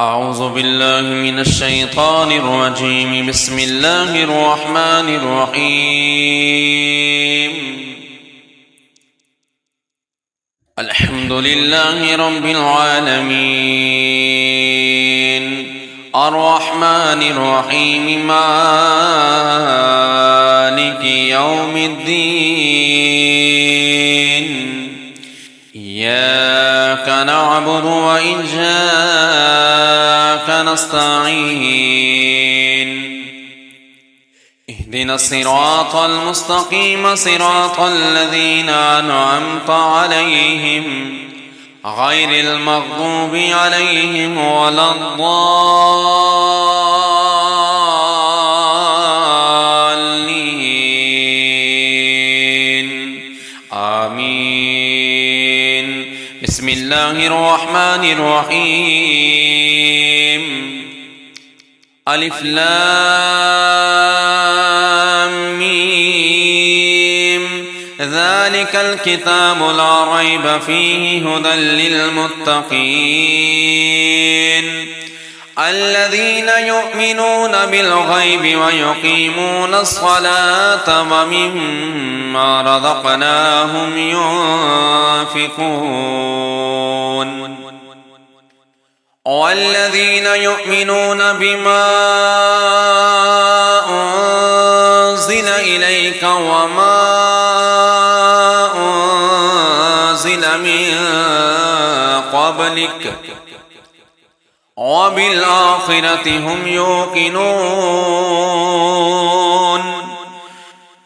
أعوذ بالله من الشيطان الرجيم. بسم الله الرحمن الرحيم. الحمد لله رب العالمين الرحمن الرحيم مالك يوم الدين. إياك نعبد وإياك نستعين. اهدنا الصراط المستقيم صراط الذين أنعمت عليهم غير المغضوب عليهم ولا الضالين. آمين. بسم الله الرحمن الرحيم. ألف لام ميم. ذلك الكتاب لا ريب فيه هدى للمتقين الذين يؤمنون بالغيب ويقيمون الصلاة ومما رزقناهم ينفقون والذين يؤمنون بما أنزل إليك وما أنزل من قبلك وبالآخرة هم يوقنون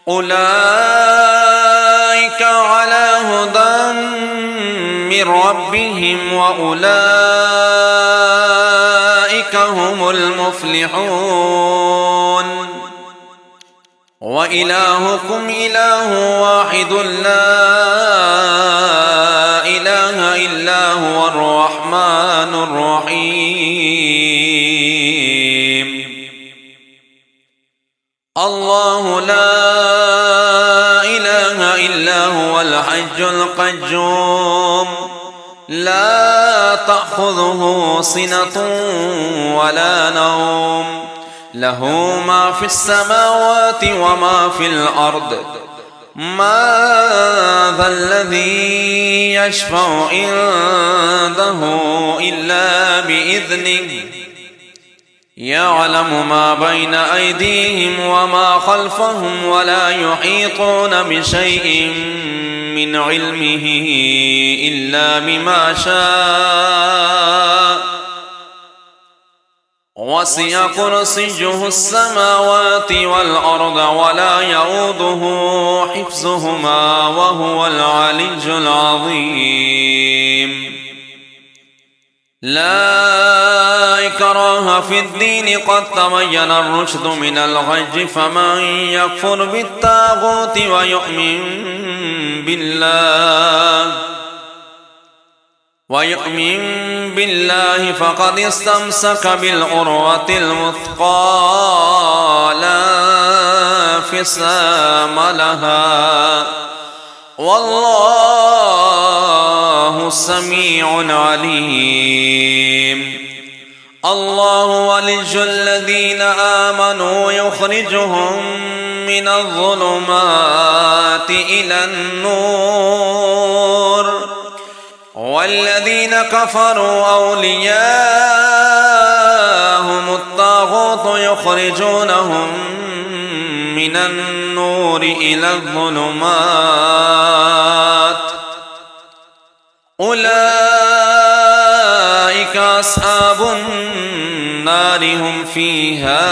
أولئك على هدى من ربهم وأولئك هم المفلحون. وإلهكم إله واحد لا إله إلا هو الرحمن الرحيم. الله لا إله إلا هو الحي القيوم لا تأخذه سنة ولا نوم له ما في السماوات وما في الأرض. ما ذا الذي يشفع عنده إلا بإذنه يعلم ما بين أيديهم وما خلفهم ولا يحيطون بشيء من علمه إلا بما شاء. وسع كرسيه السماوات والأرض ولا يؤوده حفظهما وهو العلي العظيم. لا إكراه في الدين قد تبين الرشد من الغي فمن يكفر بالطاغوت ويؤمن بالله فقد استمسك بالعروة الوثقى لا انفصام لها والله سميع عليم. الله ولي الذين آمنوا يخرجهم من الظلمات إلى النور والذين كفروا أولياءهم الطاغوت يخرجونهم من النور إلى الظلمات أولئك أصحاب النار هم فيها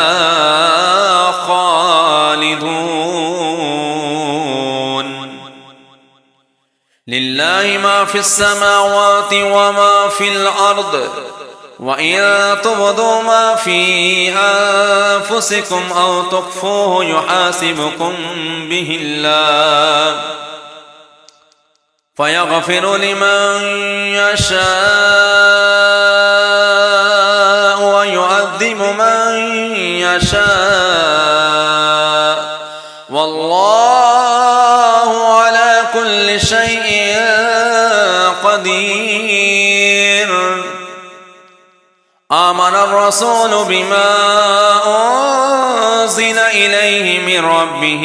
خالدون. لله ما في السماوات وما في الأرض وإن تبدوا ما في أنفسكم أو تخفوه يحاسبكم به الله فيغفر لمن يشاء ويعذب من يشاء والله على كل شيء قدير. آمن الرسول بما أنزل إليه من ربه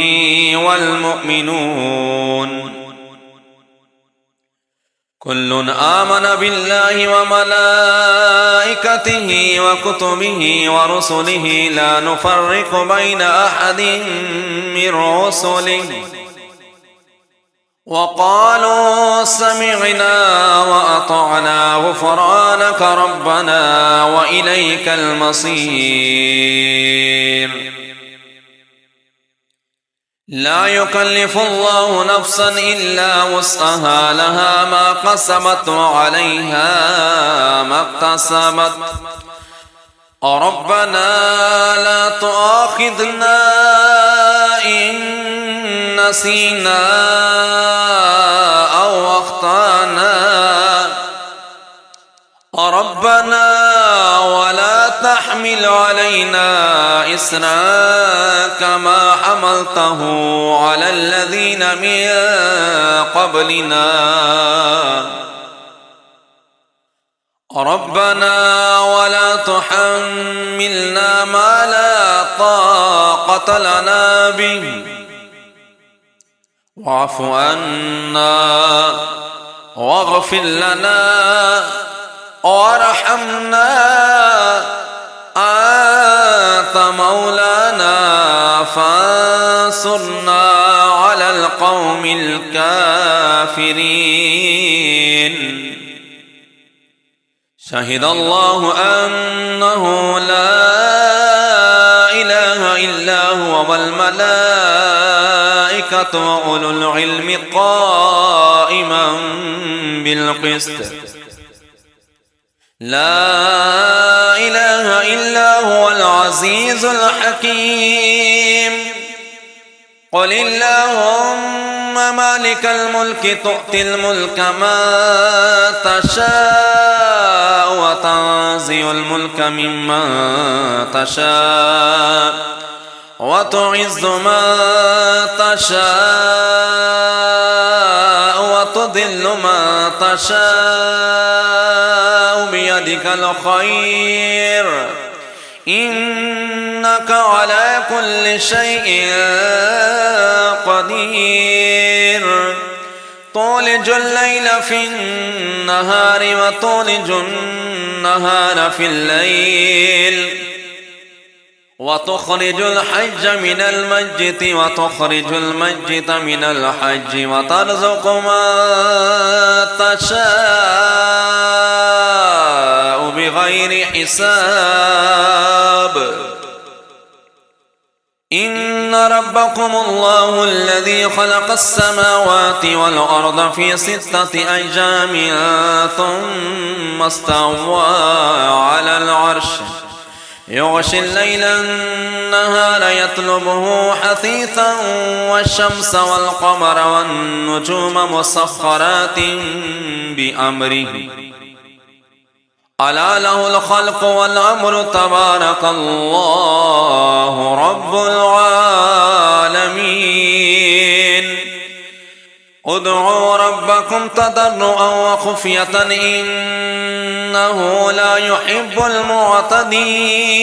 والمؤمنون كل آمن بالله وملائكته وكتبه ورسله لا نفرق بين أحد من رسله وقالوا سمعنا وأطعنا غفرانك ربنا وإليك المصير لا يكلف الله نفسا إلا وسعها لها ما كسبت وعليها ما اكتسبت ربنا لا تؤاخذنا إن نسينا أو أخطأنا ربنا ولا تحمل علينا إصرا كما حملته على الذين من قبلنا ربنا ولا تحملنا ما لا طاقة لنا به واعف عنا واغفر لنا وارحمنا أنت مولانا فانصرنا على القوم الكافرين شهد الله أنه لا إله إلا هو والملائكة وأولو العلم قائما بالقسط لا إله إلا هو العزيز الحكيم قل اللهم مالك الملك تؤتي الملك من تشاء وتنزع الملك ممن تشاء وتعز من تشاء وتذل من تشاء بيدك الخير إنك على كل شيء قدير تولج الليل في النهار وتولج النهار في الليل وتخرج الحج من الميت وتخرج الميت من الحج وترزق من تشاء بغير حساب إن ربكم الله الذي خلق السماوات والأرض في 6 أيام ثم استوى على العرش يغشي الليل النهار يطلبه حثيثا والشمس والقمر والنجوم مسخرات بأمره ألا له الخلق والأمر تبارك الله رب العالمين ادعوا ربكم تضرعا وخفية إنه لا يحب المعتدين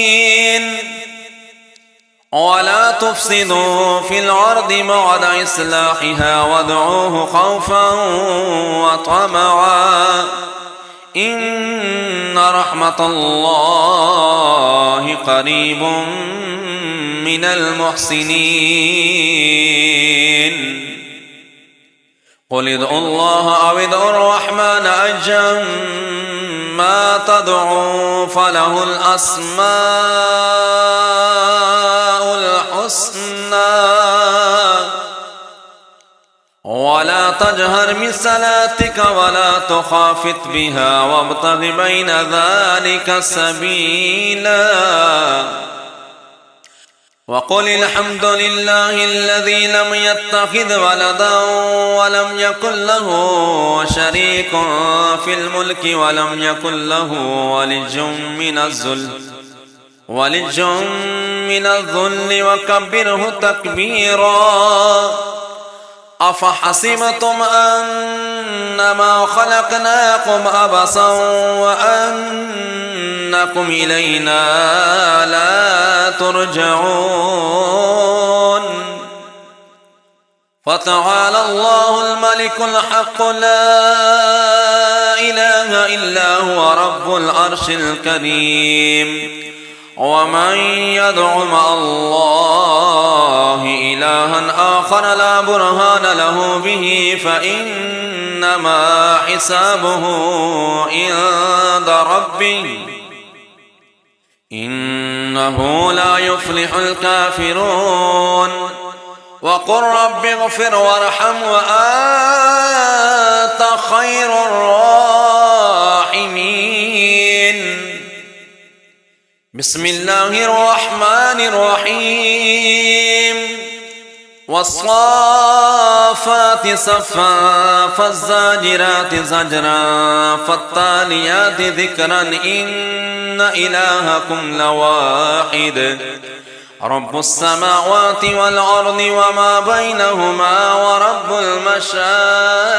ولا تفسدوا في الأرض بعد إصلاحها وادعوه خوفا وطمعا إن رحمة الله قريب من المحسنين قل ادعوا الله أو ادعوا الرحمن أيا ما تدعوا فله الأسماء الحسنى ولا تجهر بصلاتك ولا تخافت بها وابتغ بين ذلك سبيلا وقل الحمد لله الذي لم يتخذ ولدا ولم يكن له شريك في الملك ولم يكن له ولي من الذل وكبره تكبيرا أفحسبتم أنما خلقناكم عبثا وأنكم إنكم إلينا لا ترجعون فتعالى الله الملك الحق لا إله إلا هو رب العرش الكريم ومن يدع مع الله إلها آخر لا برهان له به فإنما حسابه عند ربه إنه لا يفلح الكافرون وقل رب اغفر وارحم وأنت خير الراحمين بسم الله الرحمن الرحيم والصافات صفا فالزاجرات زجرا فالتاليات ذكرا إن إلهكم لواحد رب السماوات والأرض وما بينهما ورب المشارق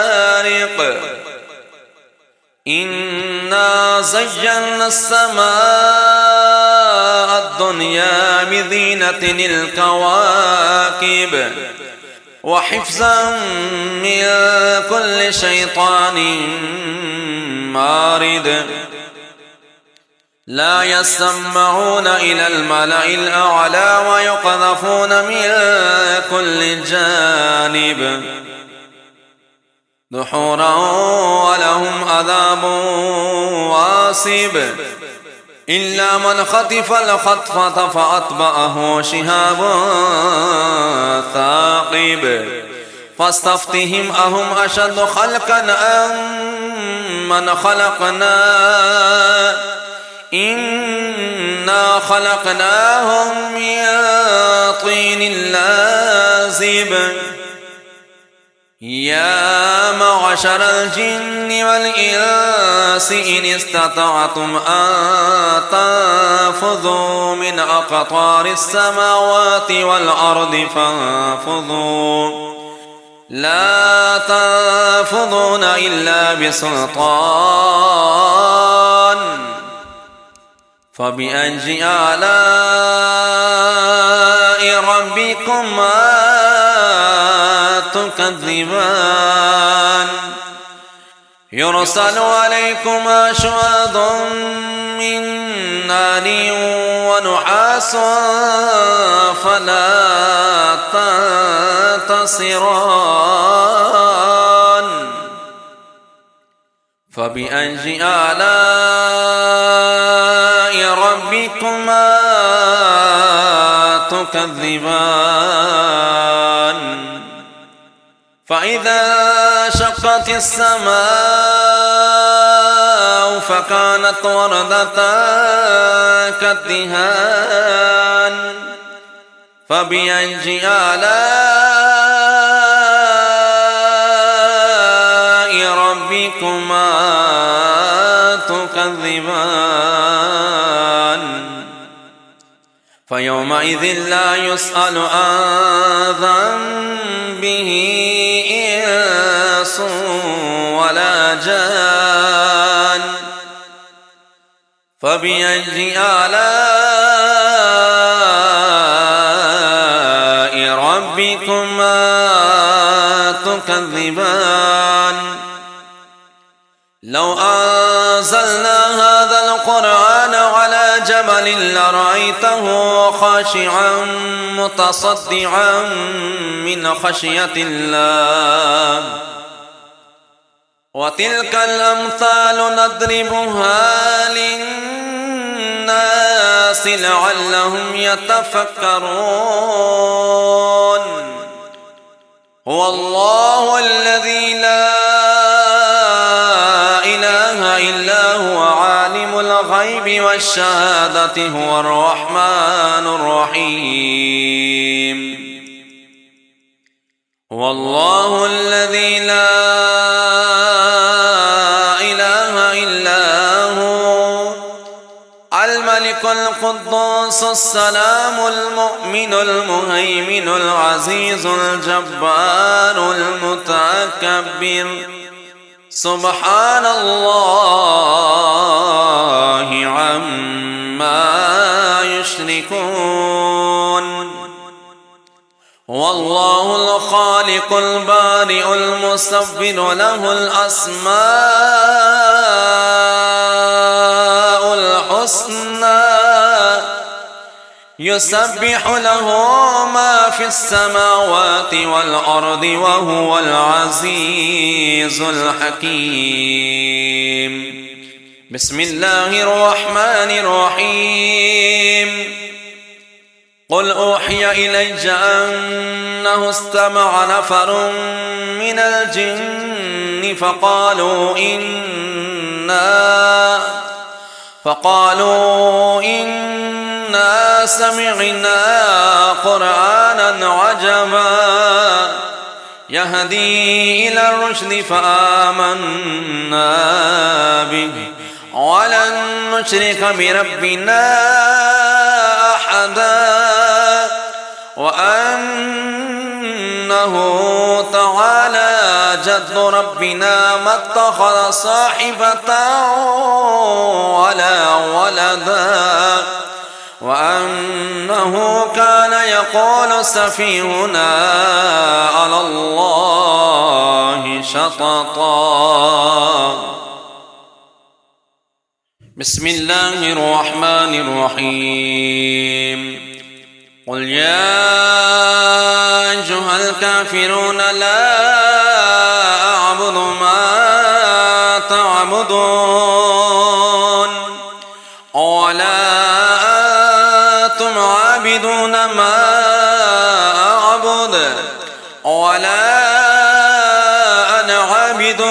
إنا زينا السماء الدنيا بزينة الكواكب وحفظا من كل شيطان مارد لا يسمعون إلى الملأ الأعلى ويقذفون من كل جانب دحورا ولهم عذاب واصب إلا من خطف الخطفة فأتبعه شهاب ثاقب فاستفتهم أهم أشد خلقا أم من خلقنا إنا خلقناهم من طين لازب يا معشر الجن والإنس إن استطعتم أن تنفذوا من أقطار السماوات والأرض فانفذوا لا تنفذون إلا بسلطان فبأي آلاء ربكما تكذبان يرسل عليكما شواظ من نار ونحاس فلا تنتصران فبأي آلاء ربكما تكذبان فإذا شقت السماء فكانت وردة كالدهان فبأي آلاء ربكما تكذبان فيومئذ لا يسأل عن ذنبه إنس ولا جان فبأي آلاء ربكما تكذبان لو أنزلنا هذا القرآن على جبل لرأيته خاشعا متصدعا من خشية الله وتلك الأمثال نضربها للناس لعلهم يتفكرون هو الله الذي لا إله إلا هو عالم الغيب والشهادة هو الرحمن الرحيم هو الله الذي لا إله إلا هو الملك القدوس السلام المؤمن المهيمن العزيز الجبار المتكبر سبحان الله عما عما يشركون والله الخالق البارئ المصور له الأسماء الحسنى يسبح له ما في السماوات والأرض وهو العزيز الحكيم بسم الله الرحمن الرحيم قل أوحي إلي أنه استمع نفر من الجن فقالوا إنا سمعنا قرآنا عجبا يهدي إلى الرشد فآمنا به ولن نشرك بربنا أحدا وأنه تعالى جد ربنا ما اتخذ صاحبة ولا ولدا وأنه كان يقول سفيهنا على الله شططا بسم الله الرحمن الرحيم قل يا أيها الكافرون لا أعبد ما تعبدون ولا أنتم عابدون ما أعبد ولا أنا عابد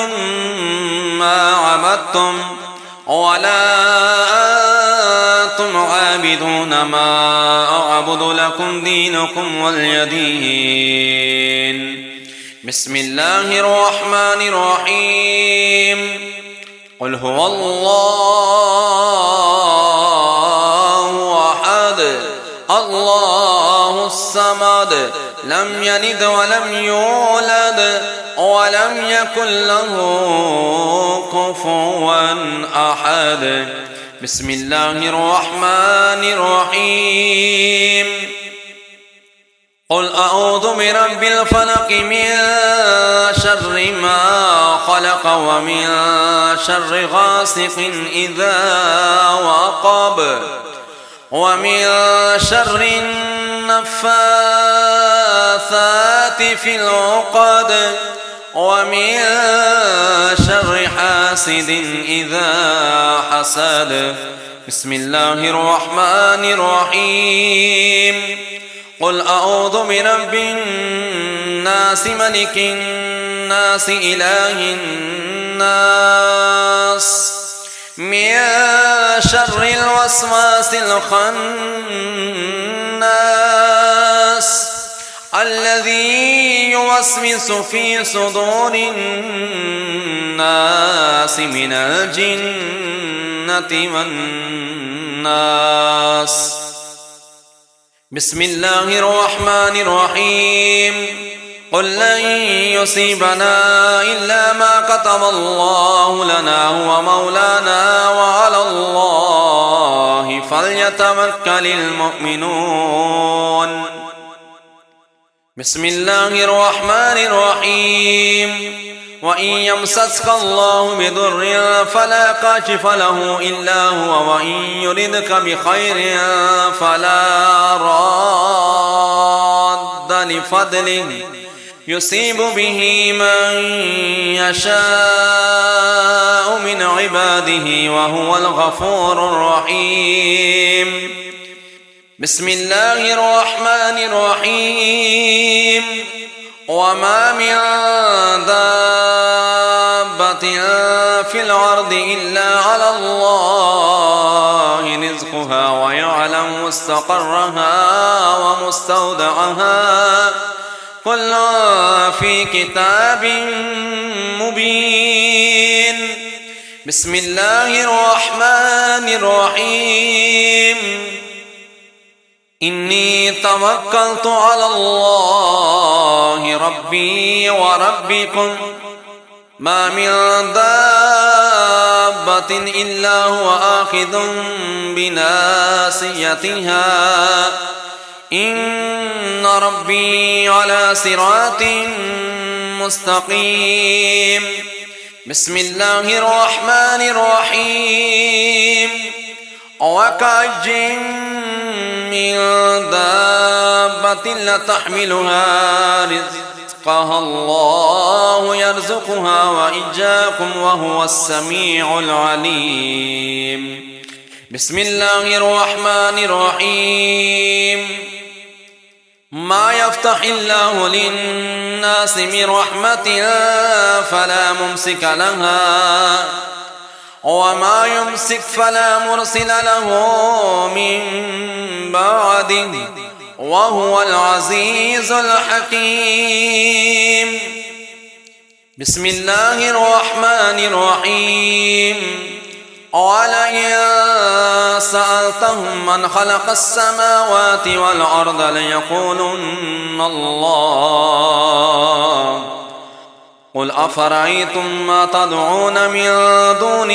ما عبدتم ولا أنتم عابدون ما أعبد لكم دينكم ولي دين بسم الله الرحمن الرحيم قل هو الله أحد الله الصمد لم يلد ولم يولد ولم يكن له كفوا أحد بسم الله الرحمن الرحيم قل أعوذ برب الفلق من شر ما خلق ومن شر غاسق إذا وقب ومن شر النفاثات في العقد ومن شر حاسد إذا حسد بسم الله الرحمن الرحيم قل أعوذ برب الناس ملك الناس إله الناس من شر الوسواس الخناس الذي يوسوس في صدور الناس من الجنة والناس بسم الله الرحمن الرحيم قل لن يصيبنا إلا ما كتب الله لنا هو مولانا وعلى الله فليتوكل المؤمنون بسم الله الرحمن الرحيم وإن يمسسك الله بضر فلا كاشف له إلا هو وإن يردك بخير فلا راد لفضله يصيب به من يشاء من عباده وهو الغفور الرحيم بسم الله الرحمن الرحيم وما من دابة في الأرض إلا على الله رزقها ويعلم مستقرها ومستودعها كل في كتاب مبين بسم الله الرحمن الرحيم إني توكلت على الله ربي وربكم ما من دابة دابة إلا هو آخذ بناصيتها إن ربي على صراط مستقيم. بسم الله الرحمن الرحيم. وكأين من دابة لا تحملها رزقها الله يرزقها وإياكم وهو السميع العليم. بسم الله الرحمن الرحيم. ما يفتح الله للناس من رحمة فلا ممسك لها وما يمسك فلا مرسل له من بعده وهو العزيز الحكيم. بسم الله الرحمن الرحيم. ولئن سألتهم من خلق السماوات والأرض ليقولن الله قل أفرأيتم ما تدعون من دون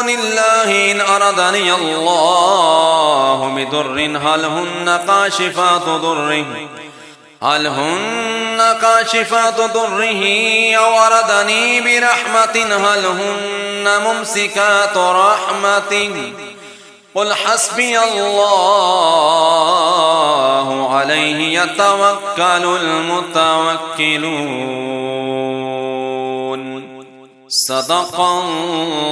الله إن أردني الله بضر هل هن كاشفات ضره أو أردني برحمة هل هن ممسكات رحمته قل حسبي الله عليه يتوكل المتوكلون. صدق الله